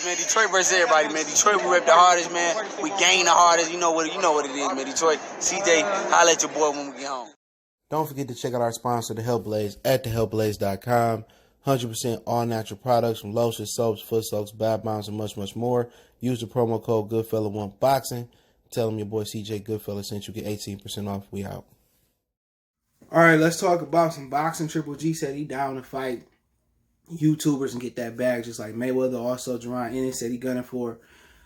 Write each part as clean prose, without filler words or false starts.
man. Detroit versus everybody, man. Detroit, we rep the hardest, man. We gain the hardest. You know what it is, man. Detroit, CJ, holla at your boy when we get home. Don't forget to check out our sponsor, The Health Blaze, at thehealthblaze.com. 100% all natural products from lotions, soaps, foot soaks, bath bombs, and much, much more. Use the promo code Goodfella1Boxing. Tell them your boy CJ Goodfella sent you. Get 18% off. We out. All right, let's talk about some boxing. Triple G said he down to fight YouTubers and get that bag just like Mayweather. Also, Jaron Ennis said he gunning for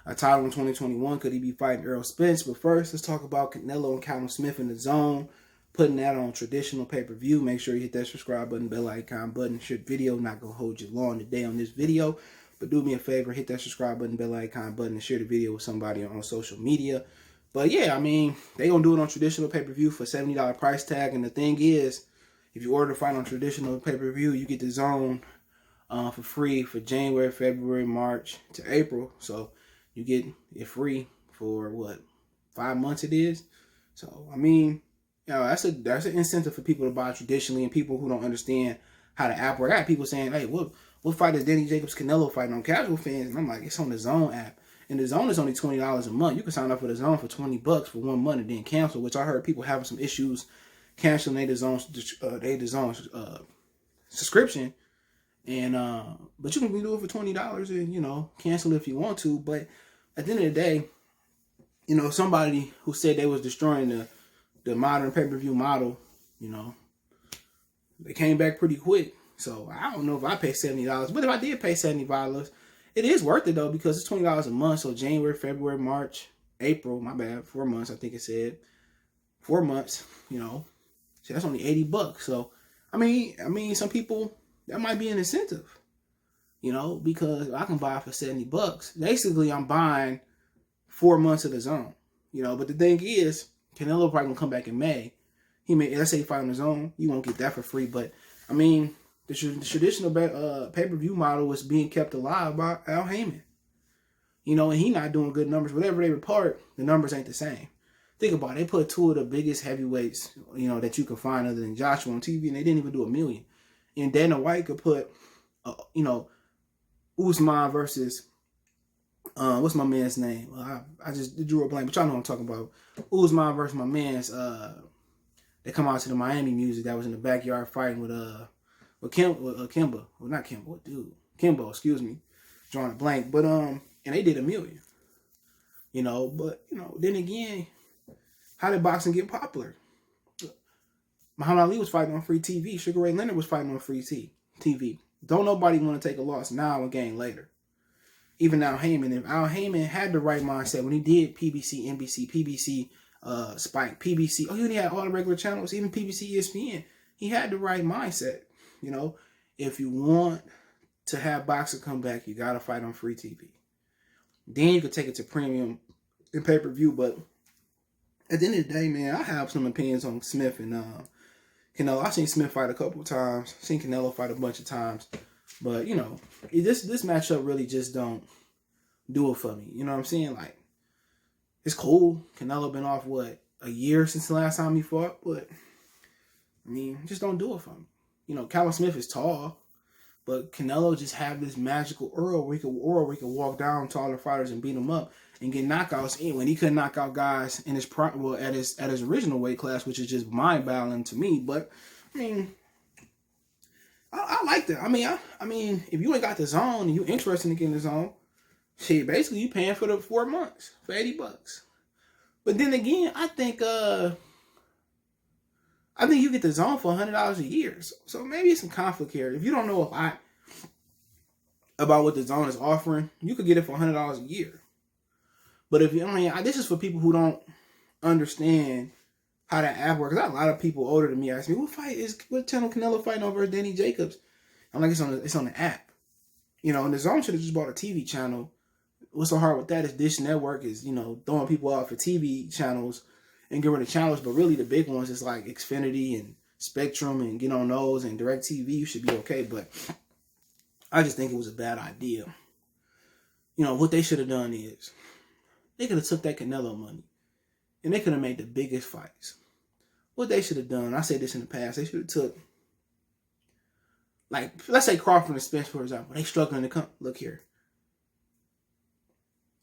a title in 2021. Could he be fighting Errol Spence? But first, let's talk about Canelo and Callum Smith in the zone. Putting that on traditional pay-per-view. Make sure you hit that subscribe button, bell icon button. Short video, not going to hold you long today on this video. But do me a favor, hit that subscribe button, bell icon button, and share the video with somebody on social media. But yeah, I mean, they going to do it on traditional pay-per-view for $70 price tag. And the thing is, if you order the fight on traditional pay-per-view, you get the zone for free for January, February, March to April. So you get it free for what, 5 months it is. So, I mean, you know, that's an incentive for people to buy traditionally, and people who don't understand how the app works. I got people saying, hey, what fight is Danny Jacobs Canelo fighting on? Casual fans? And I'm like, it's on the Zone app. And the Zone is only $20 a month. You can sign up for the Zone for $20 for 1 month and then cancel, which I heard people having some issues canceling their Zone subscription. And but you can do it for $20 and, you know, cancel if you want to. But at the end of the day, you know, somebody who said they was destroying the modern pay-per-view model, you know, they came back pretty quick. So I don't know if I pay $70, but if I did pay $70, it is worth it though, because it's $20 a month. So January, February, March, April, my bad, 4 months, I think it said. 4 months, you know, so that's only $80. So I mean, some people, that might be an incentive, you know, because I can buy it for $70. Basically, I'm buying 4 months of the Zone, you know. But the thing is, Canelo probably gonna come back in May. Let's say he fight on his own, you won't get that for free. But I mean, the traditional pay-per-view model is being kept alive by Al Heyman. You know, and he not doing good numbers. Whatever they report, the numbers ain't the same. Think about it. They put two of the biggest heavyweights, you know, that you can find other than Joshua on TV, and they didn't even do $1 million. And Dana White could put, you know, Usman versus, what's my man's name? I just drew a blank, but y'all know what I'm talking about. Usman versus my man's, they come out to the Miami music that was in the backyard fighting with Kimbo. Well, not Kimbo, dude. Kimbo, excuse me. Drawing a blank. But, and they did $1 million. You know, but, you know, then again, how did boxing get popular? Muhammad Ali was fighting on free TV. Sugar Ray Leonard was fighting on free TV. Don't nobody want to take a loss now and gain later. Even Al Heyman. If Al Heyman had the right mindset when he did PBC, NBC, PBC, Spike, PBC. Oh, he only had all the regular channels, even PBC, ESPN. He had the right mindset. You know, if you want to have boxing come back, you got to fight on free TV. Then you could take it to premium and pay-per-view. But at the end of the day, man, I have some opinions on Smith and Canelo. I've seen Smith fight a couple of times. Seen Canelo fight a bunch of times. But, you know, this matchup really just don't do it for me. You know what I'm saying? Like, it's cool. Canelo been off, what, a year since the last time he fought? But, I mean, just don't do it for me. You know, Callum Smith is tall, but Canelo just have this magical aura where he could walk down taller fighters and beat them up and get knockouts in when he couldn't knock out guys in his at his original weight class, which is just mind-boggling to me. But I mean, I like that. I mean, if you ain't got the Zone and you interested in getting the Zone, shit, basically you paying for the 4 months for $80. But then again, I think you get the Zone for $100 a year. So maybe it's some conflict here. If you don't know about what the Zone is offering, you could get it for $100 a year. But if you, this is for people who don't understand how that app works. I got a lot of people older than me ask me, what channel Canelo fighting over Danny Jacobs? I'm like, it's on the app. You know, and the Zone should have just bought a TV channel. What's so hard with that is Dish Network is, you know, throwing people out for TV channels and get rid of channels, but really the big ones is like Xfinity and Spectrum, and get on those, and DirecTV, you should be okay. But I just think it was a bad idea. You know, what they should have done is they could have took that Canelo money and they could have made the biggest fights. What they should have done, I said this in the past, they should have took, like, let's say Crawford and Spence, for example. They struggling to come. Look here.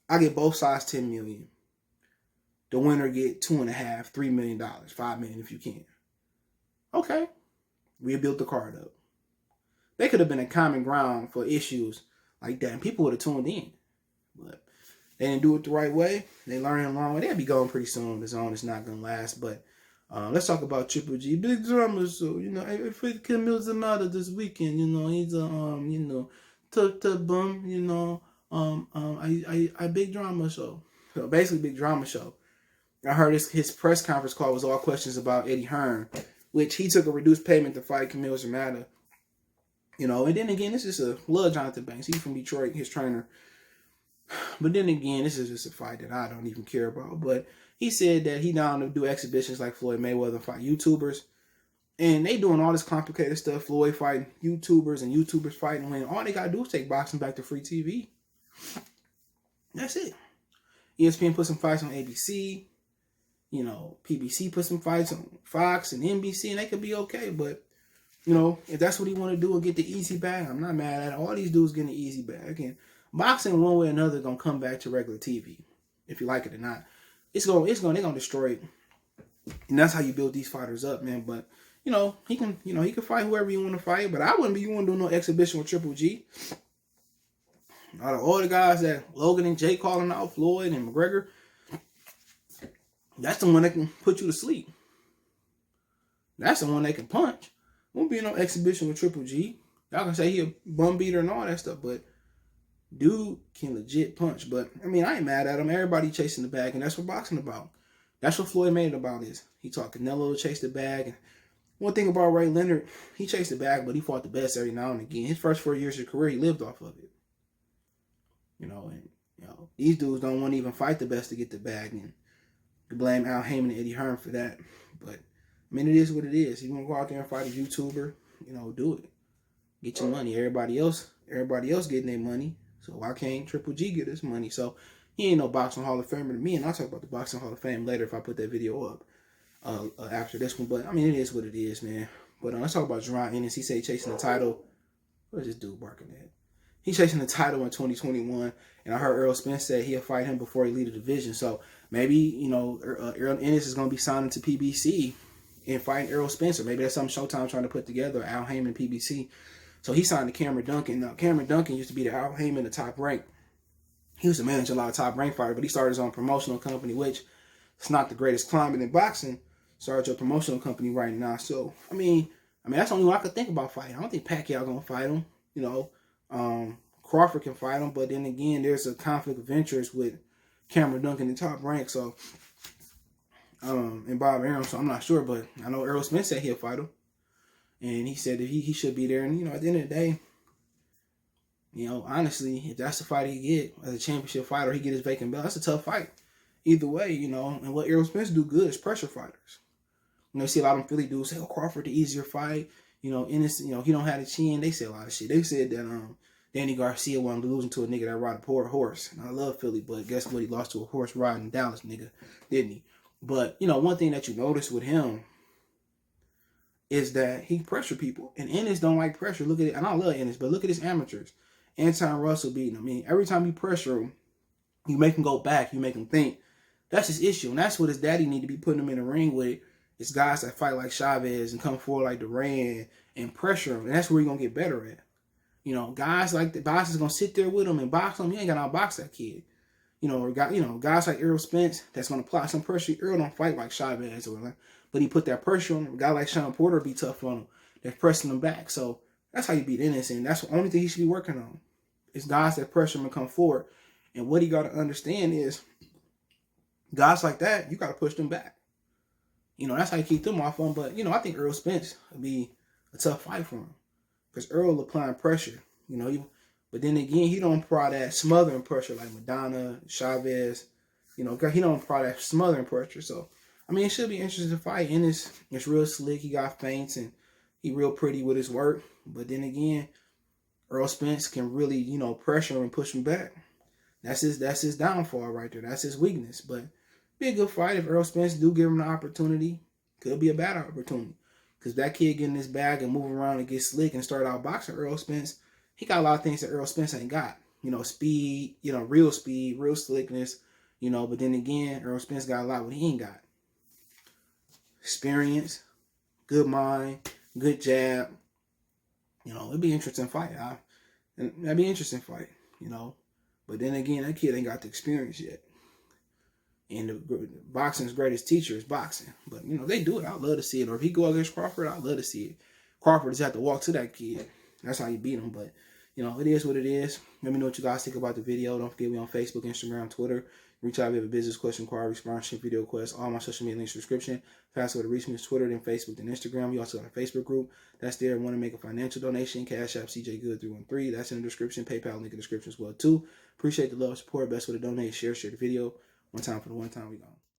I get both sides $10 million. The winner get $2.5, $3 million, $5 million if you can. Okay, we built the card up. They could have been a common ground for issues like that, and people would have tuned in. But they didn't do it the right way. They learned it the wrong way. They'll be going pretty soon. The zone is not gonna last. But let's talk about Triple G. Big drama. So if it comes out this weekend, he's a tough bum. I big drama show. So basically, big drama show. I heard his press conference call was all questions about Eddie Hearn, which he took a reduced payment to fight Camille Zamata. And then again, this is love Jonathan Banks. He's from Detroit, his trainer. But then again, this is just a fight that I don't even care about. But he said that he down to do exhibitions like Floyd Mayweather fight YouTubers. And they doing all this complicated stuff. Floyd fighting YouTubers and YouTubers fighting when all they got to do is take boxing back to free TV. That's it. ESPN put some fights on ABC. PBC put some fights on Fox and NBC, and they could be okay. But if that's what he want to do and get the easy bag, I'm not mad at it. All these dudes getting the easy bag. And boxing, one way or another, gonna come back to regular TV, if you like it or not. They're gonna destroy it, and that's how you build these fighters up, man. But he can fight whoever you want to fight. But I wouldn't be one doing no exhibition with Triple G. Out of all the guys that Logan and Jake calling out, Floyd and McGregor, that's the one that can put you to sleep. That's the one that can punch. Won't be no exhibition with Triple G. Y'all can say he a bum beater and all that stuff, but dude can legit punch. But I ain't mad at him. Everybody chasing the bag, and that's what boxing about. That's what Floyd made it about. Is he taught Canelo to chase the bag. And one thing about Ray Leonard, he chased the bag, but he fought the best every now and again. His first 4 years of his career, he lived off of it. These dudes don't want to even fight the best to get the bag, and you blame Al Heyman and Eddie Hearn for that. But it is what it is. You want to go out there and fight a YouTuber, do it. Get your money. Everybody else getting their money. So why can't Triple G get his money? So he ain't no boxing Hall of Famer to me, and I'll talk about the boxing Hall of Fame later if I put that video up after this one. But it is what it is, man. But let's talk about Jaron Ennis. He said he chasing the title. What is this dude barking at? He's chasing the title in 2021, and I heard Errol Spence said he'll fight him before he leave the division. So maybe Errol Ennis is going to be signing to PBC and fighting Errol Spence. Or maybe that's something Showtime trying to put together. Al Heyman PBC. So he signed to Cameron Duncan. Now Cameron Duncan used to be the Al Heyman, the top rank. He used to manage a lot of top rank fighters, but he started his own promotional company, which it's not the greatest climate in boxing. Started your promotional company right now. So that's the only one I could think about fighting. I don't think Pacquiao gonna fight him. Crawford can fight him, but then again, there's a conflict of interest with Cameron Duncan in top rank. So and Bob Arum. So I'm not sure, but I know Errol Spence said he'll fight him. And he said that he should be there. And, at the end of the day, honestly, if that's the fight he get as a championship fighter, he get his vacant belt, that's a tough fight. Either way, and what Errol Spence do good is pressure fighters. You see a lot of them Philly dudes say, Crawford the easier fight. Ennis, he don't have the chin. They say a lot of shit. They said that Danny Garcia wasn't losing to a nigga that ride a poor horse. And I love Philly, but guess what? He lost to a horse riding Dallas nigga, didn't he? But, one thing that you notice with him is that he pressure people. And Ennis don't like pressure. Look at it. And I love Ennis, but look at his amateurs. Anton Russell beating him. Every time you pressure him, you make him go back. You make him think. That's his issue. And that's what his daddy need to be putting him in the ring with. It's guys that fight like Chavez and come forward like Duran and pressure him. And that's where you're going to get better at. Guys like the boxers going to sit there with him and box him. You ain't got to outbox that kid. Guys like Errol Spence that's going to apply some pressure. Errol don't fight like Chavez but he put that pressure on him. A guy like Sean Porter be tough on him. They're pressing him back. So that's how you beat Ennis. And that's the only thing he should be working on. It's guys that pressure him and come forward. And what he got to understand is guys like that, you got to push them back. That's how you keep them off him. But, I think Errol Spence would be a tough fight for him. Because Errol applying pressure, but then again, he don't apply that smothering pressure like Madonna, Chavez, he don't apply that smothering pressure. So, it should be interesting to fight. Ennis is real slick. He got feints and he real pretty with his work. But then again, Errol Spence can really, pressure him and push him back. That's his downfall right there. That's his weakness. But be a good fight if Errol Spence do give him the opportunity. Could be a bad opportunity. Because that kid getting his bag and moving around and get slick and start out boxing Errol Spence, he got a lot of things that Errol Spence ain't got. speed, real speed, real slickness, but then again, Errol Spence got a lot what he ain't got. Experience, good mind, good jab. It'd be an interesting fight. That'd be an interesting fight, But then again, that kid ain't got the experience yet. And the boxing's greatest teacher is boxing. But, they do it. I'd love to see it. Or if he go against Crawford, I'd love to see it. Crawford just have to walk to that kid. That's how you beat him. But, it is what it is. Let me know what you guys think about the video. Don't forget we on Facebook, Instagram, Twitter. Reach out if you have a business question, inquiry, sponsorship, video request. All my social media links in the description. Fast way to reach me is Twitter, then Facebook, then Instagram. We also got a Facebook group. That's there. Want to make a financial donation. Cash App CJ Good 313. That's in the description. PayPal link in the description as well too. Appreciate the love, support. Best way to donate. Share the video. One time for the one time we gone.